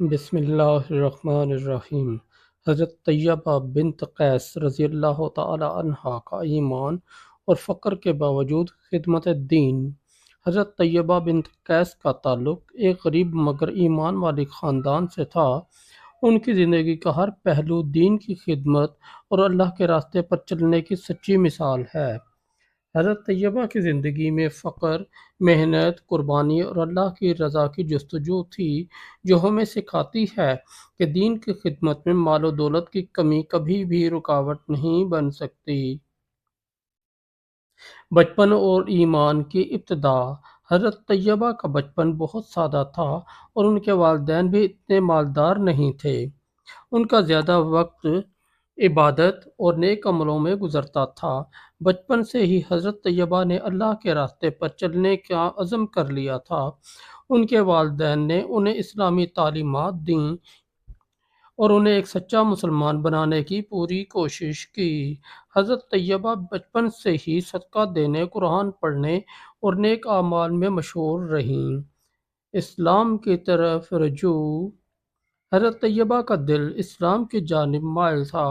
بسم اللہ الرحمن الرحیم۔ حضرت طیبہ بنت قیس رضی اللہ تعالی عنہا کا ایمان اور فقر کے باوجود خدمت دین۔ حضرت طیبہ بنت قیس کا تعلق ایک غریب مگر ایمان والی خاندان سے تھا۔ ان کی زندگی کا ہر پہلو دین کی خدمت اور اللہ کے راستے پر چلنے کی سچی مثال ہے۔ حضرت طیبہ کی زندگی میں فقر، محنت، قربانی اور اللہ کی رضا کی جستجو تھی، جو ہمیں سکھاتی ہے کہ دین کی خدمت میں مال و دولت کی کمی کبھی بھی رکاوٹ نہیں بن سکتی۔ بچپن اور ایمان کی ابتدا۔ حضرت طیبہ کا بچپن بہت سادہ تھا اور ان کے والدین بھی اتنے مالدار نہیں تھے۔ ان کا زیادہ وقت عبادت اور نیک عملوں میں گزرتا تھا۔ بچپن سے ہی حضرت طیبہ نے اللہ کے راستے پر چلنے کا عزم کر لیا تھا۔ ان کے والدین نے انہیں اسلامی تعلیمات دیں اور انہیں ایک سچا مسلمان بنانے کی پوری کوشش کی۔ حضرت طیبہ بچپن سے ہی صدقہ دینے، قرآن پڑھنے اور نیک اعمال میں مشہور رہیں۔ اسلام کی طرف رجوع۔ حضرت طیبہ کا دل اسلام کی جانب مائل تھا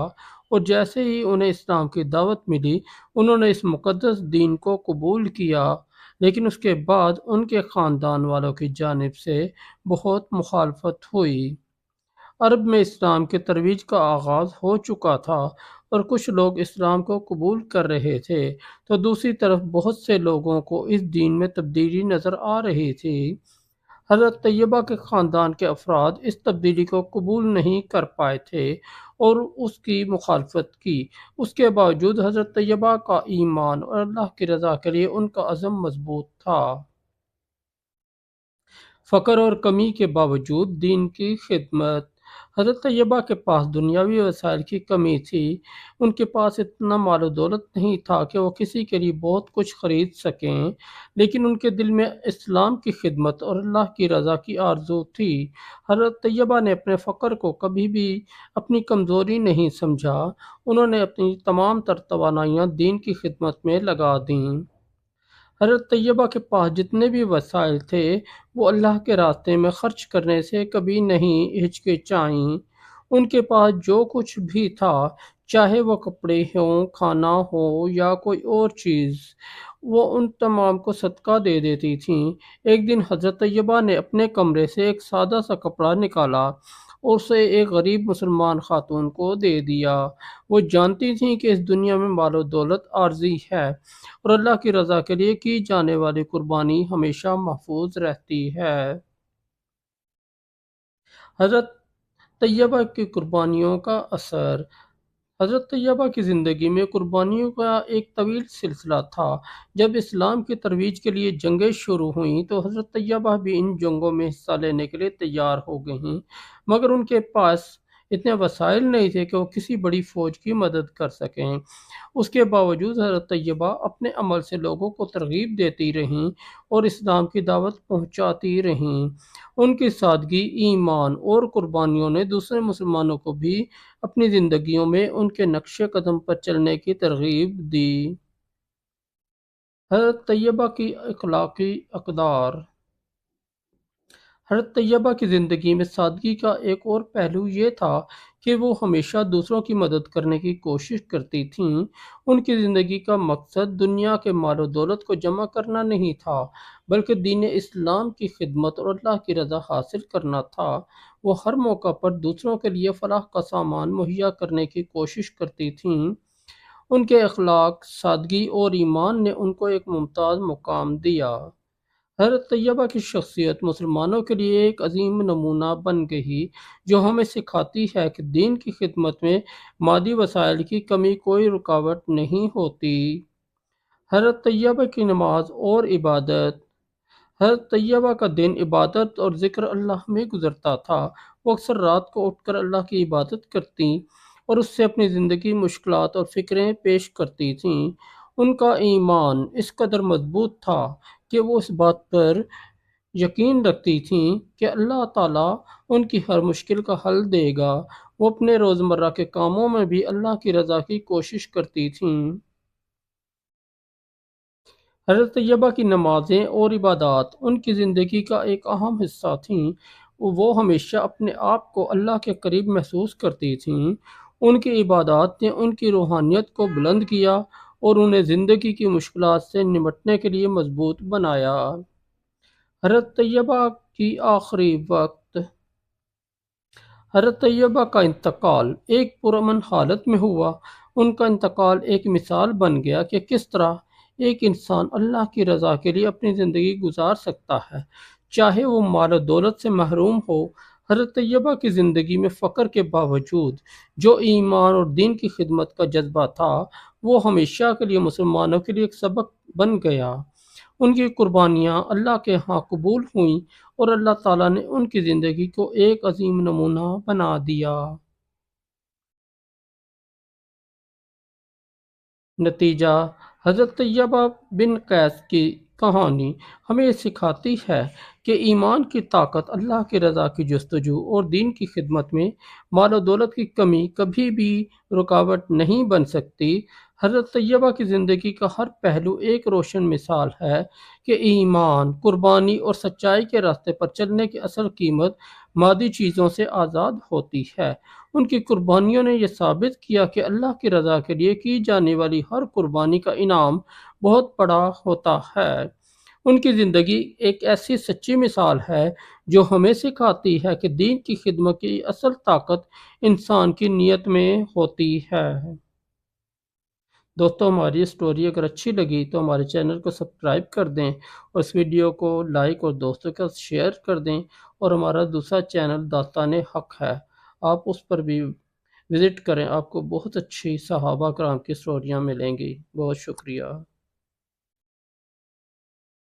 اور جیسے ہی انہیں اسلام کی دعوت ملی، انہوں نے اس مقدس دین کو قبول کیا، لیکن اس کے بعد ان کے خاندان والوں کی جانب سے بہت مخالفت ہوئی۔ عرب میں اسلام کی ترویج کا آغاز ہو چکا تھا اور کچھ لوگ اسلام کو قبول کر رہے تھے، تو دوسری طرف بہت سے لوگوں کو اس دین میں تبدیلی نظر آ رہی تھی۔ حضرت طیبہ کے خاندان کے افراد اس تبدیلی کو قبول نہیں کر پائے تھے اور اس کی مخالفت کی۔ اس کے باوجود حضرت طیبہ کا ایمان اور اللہ کی رضا کے لیے ان کا عزم مضبوط تھا۔ فقر اور کمی کے باوجود دین کی خدمت۔ حضرت طیبہ کے پاس دنیاوی وسائل کی کمی تھی۔ ان کے پاس اتنا مال و دولت نہیں تھا کہ وہ کسی کے لیے بہت کچھ خرید سکیں، لیکن ان کے دل میں اسلام کی خدمت اور اللہ کی رضا کی آرزو تھی۔ حضرت طیبہ نے اپنے فقر کو کبھی بھی اپنی کمزوری نہیں سمجھا۔ انہوں نے اپنی تمام تر توانائیاں دین کی خدمت میں لگا دیں۔ حضرت طیبہ کے پاس جتنے بھی وسائل تھے، وہ اللہ کے راستے میں خرچ کرنے سے کبھی نہیں ہچکچائیں۔ ان کے پاس جو کچھ بھی تھا، چاہے وہ کپڑے ہوں، کھانا ہو یا کوئی اور چیز، وہ ان تمام کو صدقہ دے دیتی تھیں۔ ایک دن حضرت طیبہ نے اپنے کمرے سے ایک سادہ سا کپڑا نکالا اور اسے ایک غریب مسلمان خاتون کو دے دیا۔ وہ جانتی تھیں کہ اس دنیا میں مال و دولت عارضی ہے اور اللہ کی رضا کے لیے کی جانے والی قربانی ہمیشہ محفوظ رہتی ہے۔ حضرت طیبہ کی قربانیوں کا اثر۔ حضرت طیبہ کی زندگی میں قربانیوں کا ایک طویل سلسلہ تھا۔ جب اسلام کی ترویج کے لیے جنگیں شروع ہوئیں تو حضرت طیبہ بھی ان جنگوں میں حصہ لینے کے لیے تیار ہو گئیں، مگر ان کے پاس اتنے وسائل نہیں تھے کہ وہ کسی بڑی فوج کی مدد کر سکیں۔ اس کے باوجود حضرت طیبہ اپنے عمل سے لوگوں کو ترغیب دیتی رہیں اور اسلام کی دعوت پہنچاتی رہیں۔ ان کی سادگی، ایمان اور قربانیوں نے دوسرے مسلمانوں کو بھی اپنی زندگیوں میں ان کے نقش قدم پر چلنے کی ترغیب دی۔ حضرت طیبہ کی اخلاقی اقدار۔ حضرت طیبہ کی زندگی میں سادگی کا ایک اور پہلو یہ تھا کہ وہ ہمیشہ دوسروں کی مدد کرنے کی کوشش کرتی تھیں۔ ان کی زندگی کا مقصد دنیا کے مال و دولت کو جمع کرنا نہیں تھا، بلکہ دین اسلام کی خدمت اور اللہ کی رضا حاصل کرنا تھا۔ وہ ہر موقع پر دوسروں کے لیے فلاح کا سامان مہیا کرنے کی کوشش کرتی تھیں۔ ان کے اخلاق، سادگی اور ایمان نے ان کو ایک ممتاز مقام دیا۔ حضرت طیبہ کی شخصیت مسلمانوں کے لیے ایک عظیم نمونہ بن گئی، جو ہمیں سکھاتی ہے کہ دین کی خدمت میں مادی وسائل کی کمی کوئی رکاوٹ نہیں ہوتی۔ حضرت طیبہ کی نماز اور عبادت۔ حضرت طیبہ کا دن عبادت اور ذکر اللہ میں گزرتا تھا۔ وہ اکثر رات کو اٹھ کر اللہ کی عبادت کرتی اور اس سے اپنی زندگی، مشکلات اور فکریں پیش کرتی تھیں۔ ان کا ایمان اس قدر مضبوط تھا کہ وہ اس بات پر یقین رکھتی تھیں کہ اللہ تعالیٰ ان کی ہر مشکل کا حل دے گا۔ وہ اپنے روزمرہ کے کاموں میں بھی اللہ کی رضا کی کوشش کرتی تھیں۔ حضرت طیبہ کی نمازیں اور عبادات ان کی زندگی کا ایک اہم حصہ تھیں۔ وہ ہمیشہ اپنے آپ کو اللہ کے قریب محسوس کرتی تھیں۔ ان کی عبادات نے ان کی روحانیت کو بلند کیا اور انہیں زندگی کی مشکلات سے نمٹنے کے لیے مضبوط بنایا۔ حضرت طیبہ کی آخری وقت حضرت طیبہ کا انتقال ایک پرامن حالت میں ہوا۔ ان کا انتقال ایک مثال بن گیا کہ کس طرح ایک انسان اللہ کی رضا کے لیے اپنی زندگی گزار سکتا ہے، چاہے وہ مال و دولت سے محروم ہو۔ حضرت طیبہ کی زندگی میں فقر کے باوجود جو ایمان اور دین کی خدمت کا جذبہ تھا، وہ ہمیشہ کے لیے مسلمانوں کے لیے ایک سبق بن گیا۔ ان کی قربانیاں اللہ کے ہاں قبول ہوئیں اور اللہ تعالیٰ نے ان کی زندگی کو ایک عظیم نمونہ بنا دیا۔ نتیجہ: حضرت طیبہ بن قیس کی کہانی ہمیں یہ سکھاتی ہے کہ ایمان کی طاقت، اللہ کی رضا کی جستجو اور دین کی خدمت میں مال و دولت کی کمی کبھی بھی رکاوٹ نہیں بن سکتی۔ حضرت طیبہ کی زندگی کا ہر پہلو ایک روشن مثال ہے کہ ایمان، قربانی اور سچائی کے راستے پر چلنے کی اصل قیمت مادی چیزوں سے آزاد ہوتی ہے۔ ان کی قربانیوں نے یہ ثابت کیا کہ اللہ کی رضا کے لیے کی جانے والی ہر قربانی کا انعام بہت بڑا ہوتا ہے۔ ان کی زندگی ایک ایسی سچی مثال ہے جو ہمیں سکھاتی ہے کہ دین کی خدمت کی اصل طاقت انسان کی نیت میں ہوتی ہے۔ دوستو، ہماری سٹوری اگر اچھی لگی تو ہمارے چینل کو سبسکرائب کر دیں اور اس ویڈیو کو لائک اور دوستوں کے ساتھ شیئر کر دیں، اور ہمارا دوسرا چینل داستان حق ہے، آپ اس پر بھی وزٹ کریں، آپ کو بہت اچھی صحابہ کرام کی سٹوریاں ملیں گی۔ بہت شکریہ۔